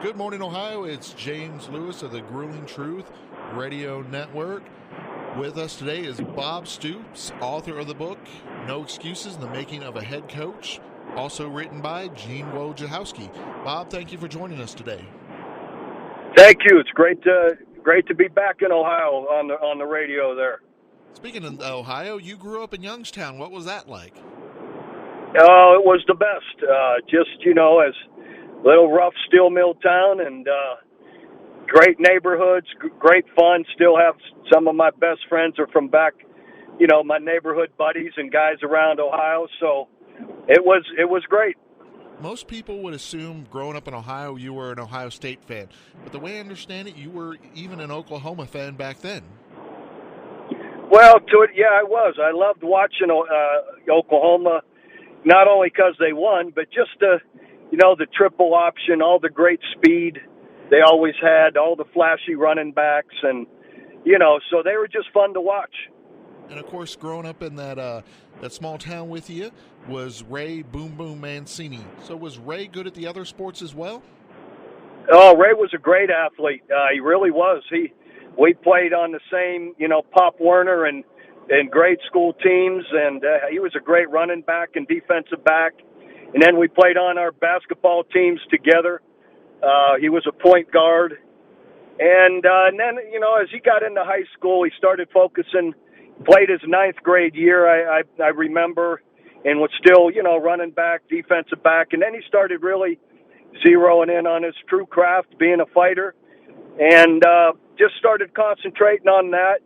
Good morning, Ohio. It's James Lewis of the Grueling Truth Radio Network. With us today is Bob Stoops, author of the book, No Excuses, The Making of a Head Coach, also written by Gene Wojciechowski. Bob, thank you for joining us today. Thank you. It's great to be back in Ohio on the radio there. Speaking of Ohio, you grew up in Youngstown. What was that like? It was the best. As little rough steel mill town and great neighborhoods, great fun. Still have some of my best friends are from back, my neighborhood buddies and guys around Ohio. So it was great. Most people would assume growing up in Ohio, you were an Ohio State fan. But the way I understand it, you were even an Oklahoma fan back then. Well, I was. I loved watching Oklahoma, not only because they won, but just the triple option, all the great speed they always had, all the flashy running backs, and, so they were just fun to watch. And, of course, growing up in that small town with you was Ray Boom Boom Mancini. So was Ray good at the other sports as well? Oh, Ray was a great athlete. He really was. We played on the same, Pop Warner and grade school teams, and he was a great running back and defensive back. And then we played on our basketball teams together. He was a point guard. And then, as he got into high school, he started focusing, played his ninth grade year, I remember, and was still, running back, defensive back. And then he started really zeroing in on his true craft, being a fighter, and just started concentrating on that.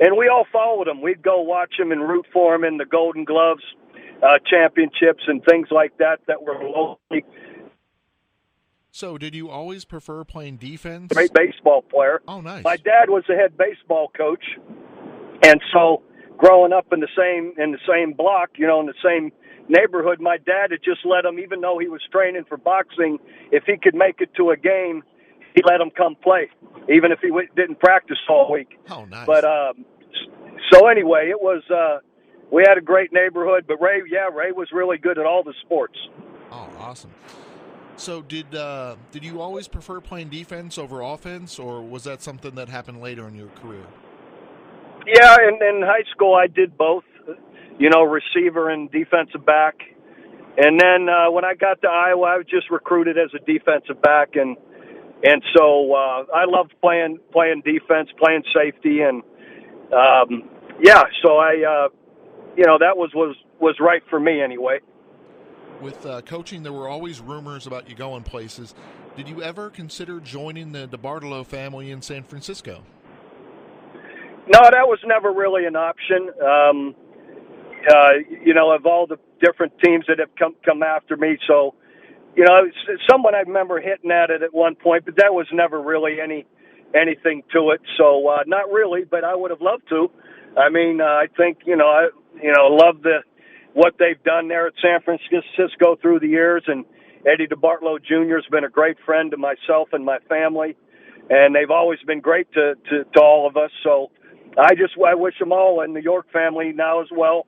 And we all followed him. We'd go watch him and root for him in the Golden Gloves championships and things like that were locally. So did you always prefer playing defense? Great baseball player. Oh, nice. My dad was the head baseball coach, and so growing up in the same block, in the same neighborhood, my dad had just let him, even though he was training for boxing, if he could make it to a game, he let him come play, even if he didn't practice all week. Oh, nice. But so anyway, it was we had a great neighborhood, but Ray was really good at all the sports. Oh, awesome. So did you always prefer playing defense over offense, or was that something that happened later in your career? Yeah, in high school I did both, receiver and defensive back. And then when I got to Iowa, I was just recruited as a defensive back, and so I loved playing defense, playing safety, and so I that was right for me anyway. With coaching, there were always rumors about you going places. Did you ever consider joining the DeBartolo family in San Francisco? No, that was never really an option. Of all the different teams that have come after me, so someone I remember hitting at it at one point, but that was never really anything to it. So not really, but I would have loved to. I mean, I think I love what they've done there at San Francisco through the years, and Eddie DeBartolo Jr. has been a great friend to myself and my family, and they've always been great to all of us. So I wish them all, and the York family now as well.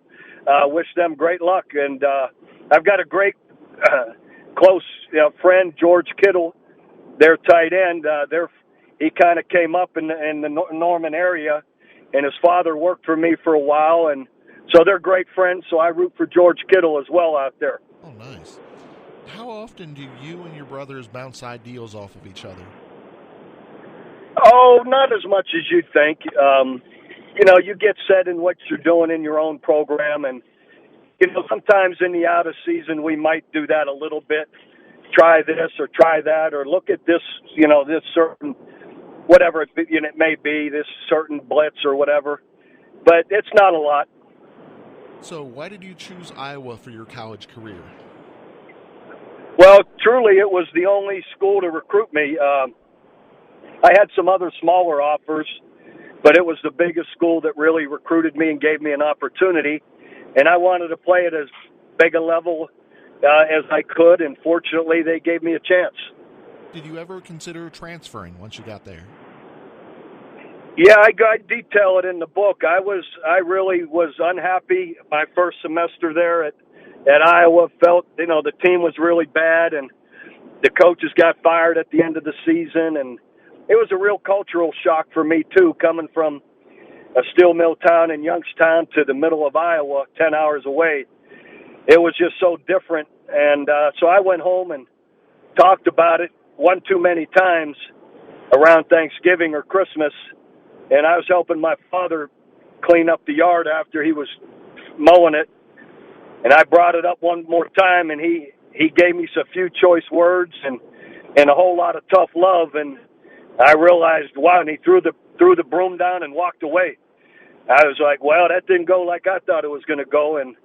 Wish them great luck, and I've got a great close friend, George Kittle, their tight end. He kind of came up in the Norman area, and his father worked for me for a while, and so they're great friends. So I root for George Kittle as well out there. Oh, nice. How often do you and your brothers bounce ideals off of each other? Oh, not as much as you'd think. You get set in what you're doing in your own program, and sometimes in the out of season we might do that a little bit. Try this or try that, or look at this. This certain whatever it may be, this certain blitz or whatever. But it's not a lot. So why did you choose Iowa for your college career? Well, truly, it was the only school to recruit me. I had some other smaller offers, but it was the biggest school that really recruited me and gave me an opportunity. And I wanted to play at as big a level as I could, and fortunately, they gave me a chance. Did you ever consider transferring once you got there? Yeah, I detail it in the book. I really was unhappy my first semester there at Iowa. Felt the team was really bad, and the coaches got fired at the end of the season, and it was a real cultural shock for me too, coming from a steel mill town in Youngstown to the middle of Iowa, 10 hours away. It was just so different, and so I went home and talked about it one too many times around Thanksgiving or Christmas, and I was helping my father clean up the yard after he was mowing it, and I brought it up one more time, and he gave me a few choice words and a whole lot of tough love, and I realized, wow, and he threw the broom down and walked away. I was like, well, that didn't go like I thought it was going to go, and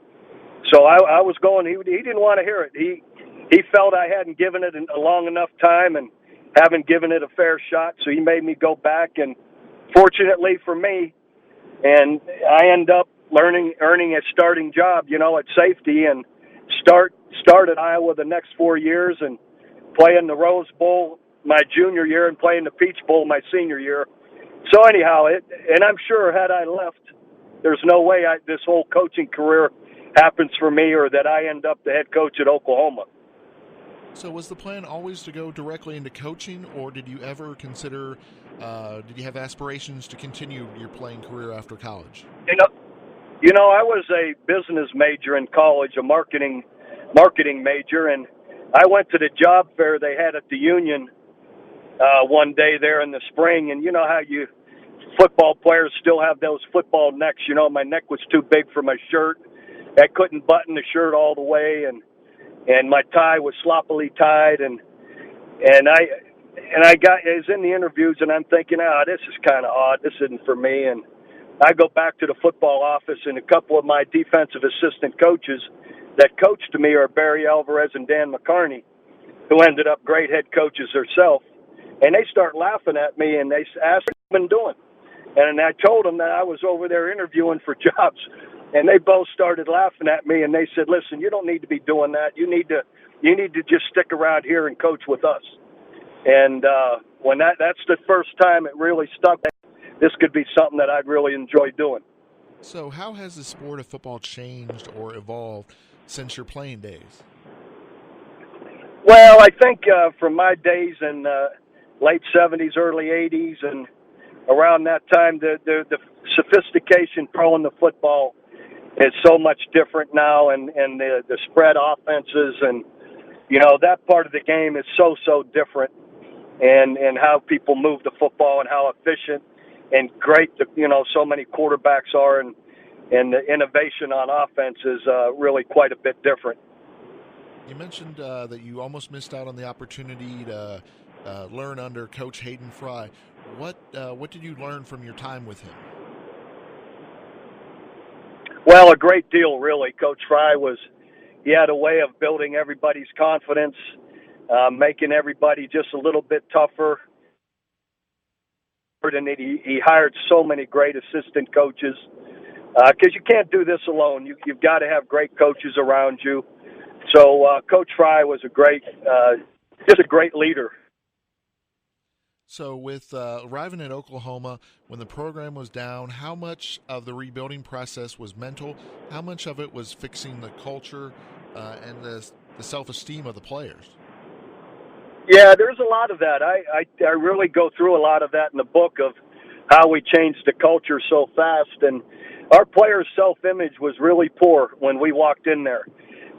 so I was going. He didn't want to hear it. He felt I hadn't given it a long enough time and haven't given it a fair shot, so he made me go back, and fortunately for me, and I end up earning a starting job, at safety, and started Iowa the next 4 years and playing the Rose Bowl my junior year and playing the Peach Bowl my senior year. So anyhow, and I'm sure had I left, there's no way this whole coaching career happens for me or that I end up the head coach at Oklahoma. So was the plan always to go directly into coaching, or did you ever consider, did you have aspirations to continue your playing career after college? I was a business major in college, a marketing major, and I went to the job fair they had at the Union one day there in the spring, and you know how football players still have those football necks. My neck was too big for my shirt. I couldn't button the shirt all the way, and my tie was sloppily tied, and I was in the interviews, and I'm thinking, this is kind of odd. This isn't for me. And I go back to the football office, and a couple of my defensive assistant coaches that coached me are Barry Alvarez and Dan McCarney, who ended up great head coaches themselves. And they start laughing at me, and they asked, what have you been doing? And I told them that I was over there interviewing for jobs. And they both started laughing at me, and they said, listen, you don't need to be doing that. You need to just stick around here and coach with us. And when that's the first time it really stuck, this could be something that I'd really enjoy doing. So how has the sport of football changed or evolved since your playing days? Well, I think from my days in late 70s, early 80s, and around that time, the sophistication throwing the football is so much different now, and the spread offenses, and that part of the game is so different, and how people move the football and how efficient and great so many quarterbacks are, and the innovation on offense is really quite a bit different. You mentioned that you almost missed out on the opportunity to learn under Coach Hayden Fry. What did you learn from your time with him? Well, a great deal, really. Coach Fry he had a way of building everybody's confidence, making everybody just a little bit tougher. And he hired so many great assistant coaches because you can't do this alone. You've got to have great coaches around you. So Coach Fry was just a great leader. So with arriving at Oklahoma, when the program was down, how much of the rebuilding process was mental? How much of it was fixing the culture and the self-esteem of the players? Yeah, there's a lot of that. I really go through a lot of that in the book of how we changed the culture so fast. And our players' self-image was really poor when we walked in there.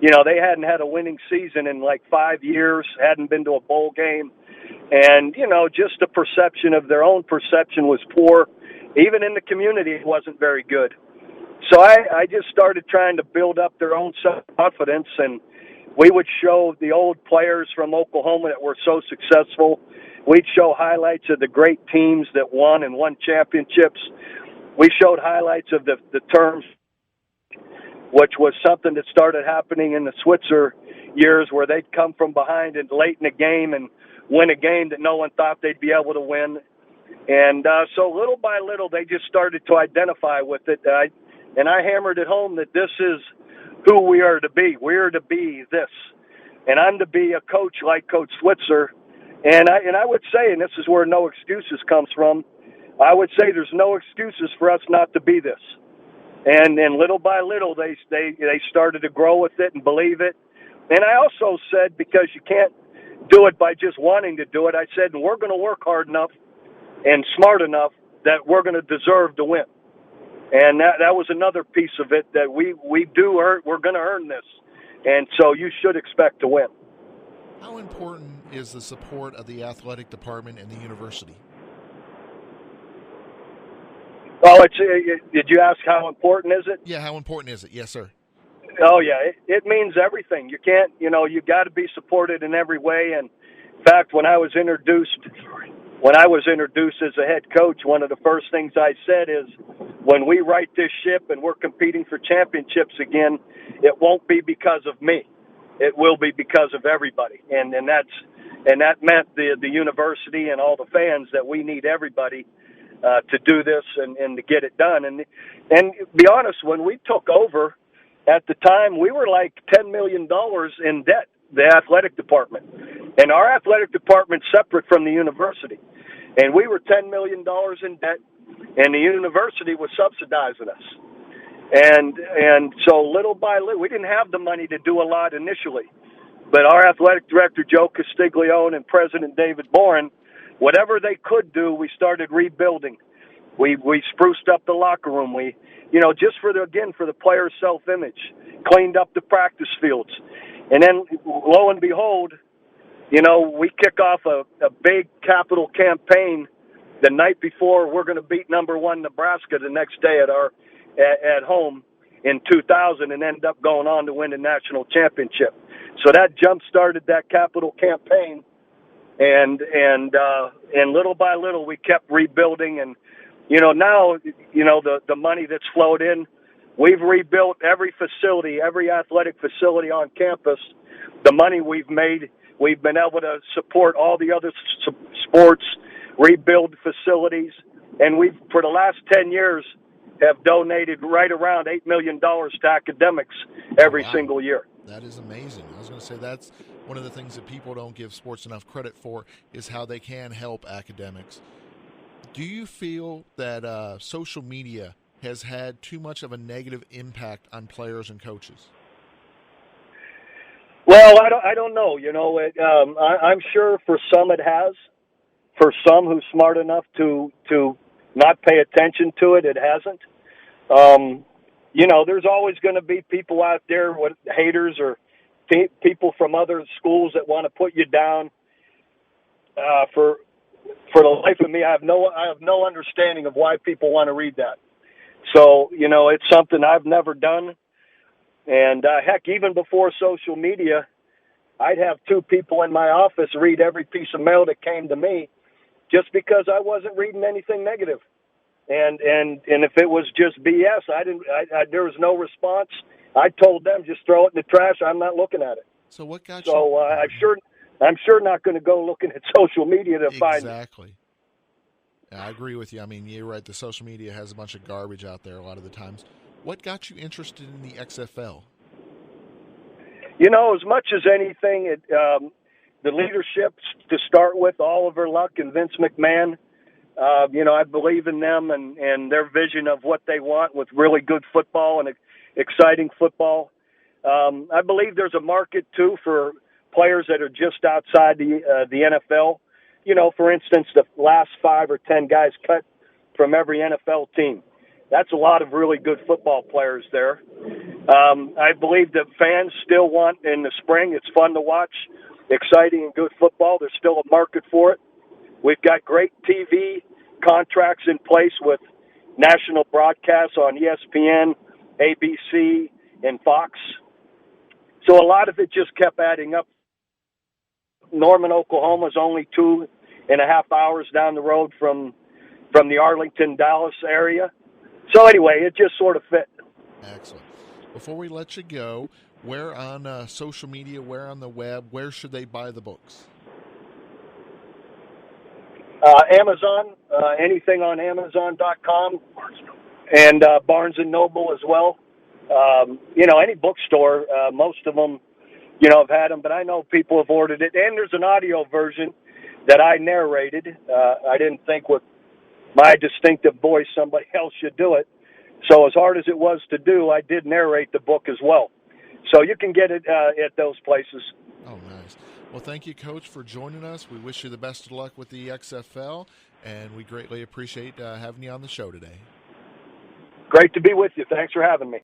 They hadn't had a winning season in like 5 years, hadn't been to a bowl game. And, just the perception of their own perception was poor. Even in the community, it wasn't very good. So I just started trying to build up their own self-confidence, and we would show the old players from Oklahoma that were so successful. We'd show highlights of the great teams that won championships. We showed highlights of the terms, which was something that started happening in the Switzer years where they'd come from behind and late in the game and win a game that no one thought they'd be able to win. And so little by little, they just started to identify with it. And I hammered it home that this is who we are to be. We are to be this. And I'm to be a coach like Coach Switzer. And I would say, and this is where no excuses comes from, I would say there's no excuses for us not to be this. And little by little, they started to grow with it and believe it. And I also said, because you can't do it by just wanting to do it. I said, and we're going to work hard enough and smart enough that we're going to deserve to win. And that was another piece of it, that we do earn. We're going to earn this, and so you should expect to win. How important is the support of the athletic department and the university? Well, did you ask how important is it? Yeah, how important is it? Yes, sir. Oh, yeah, it means everything. You can't, you got to be supported in every way. And in fact, when I was introduced as a head coach, one of the first things I said is, when we right this ship and we're competing for championships again, it won't be because of me. It will be because of everybody. And that meant the university and all the fans, that we need everybody to do this and to get it done. And be honest, when we took over at the time, we were like $10 million in debt, the athletic department. And our athletic department's separate from the university. And we were $10 million in debt, and the university was subsidizing us. And so little by little, we didn't have the money to do a lot initially. But our athletic director, Joe Castiglione, and President David Boren, whatever they could do, we started rebuilding. We spruced up the locker room. We, just for the players' self-image, cleaned up the practice fields. And then, lo and behold, we kick off a big capital campaign the night before we're going to beat number 1 Nebraska the next day at home in 2000, and end up going on to win the national championship. So that jump-started that capital campaign, and little by little we kept rebuilding. And now the money that's flowed in, we've rebuilt every facility, every athletic facility on campus. The money we've made, we've been able to support all the other sports, rebuild facilities, and we've, for the last 10 years, have donated right around $8 million to academics every single year. That is amazing. I was going to say, that's one of the things that people don't give sports enough credit for, is how they can help academics. Do you feel that social media has had too much of a negative impact on players and coaches? Well, I don't know. I'm sure for some it has. For some who's smart enough to not pay attention to it, it hasn't. There's always going to be people out there with haters, or people from other schools that want to put you down. For the life of me, I have no understanding of why people want to read that. So, it's something I've never done. And heck, even before social media, I'd have 2 people in my office read every piece of mail that came to me, just because I wasn't reading anything negative. And if it was just BS, there was no response. I told them, just throw it in the trash. I'm not looking at it. So what got you? So I'm sure not going to go looking at social media to find it. Exactly. Yeah, I agree with you. I mean, you're right. The social media has a bunch of garbage out there a lot of the times. What got you interested in the XFL? As much as anything, the leadership, to start with, Oliver Luck and Vince McMahon, I believe in them and their vision of what they want with really good football and exciting football. I believe there's a market, too, for players that are just outside the NFL. For instance, the last 5 or 10 guys cut from every NFL team. That's a lot of really good football players there. I believe that fans still want, in the spring, it's fun to watch, exciting and good football. There's still a market for it. We've got great TV contracts in place with national broadcasts on ESPN, ABC, and Fox. So a lot of it just kept adding up. Norman, Oklahoma is only 2.5 hours down the road from the Arlington, Dallas area. So anyway, it just sort of fit. Excellent. Before we let you go, where on social media, where on the web, where should they buy the books? Amazon, anything on Amazon.com, and Barnes & Noble as well. Any bookstore, most of them, have had them, but I know people have ordered it. And there's an audio version that I narrated. I didn't think with my distinctive voice somebody else should do it. So as hard as it was to do, I did narrate the book as well. So you can get it at those places. Oh, nice. Well, thank you, Coach, for joining us. We wish you the best of luck with the XFL, and we greatly appreciate having you on the show today. Great to be with you. Thanks for having me.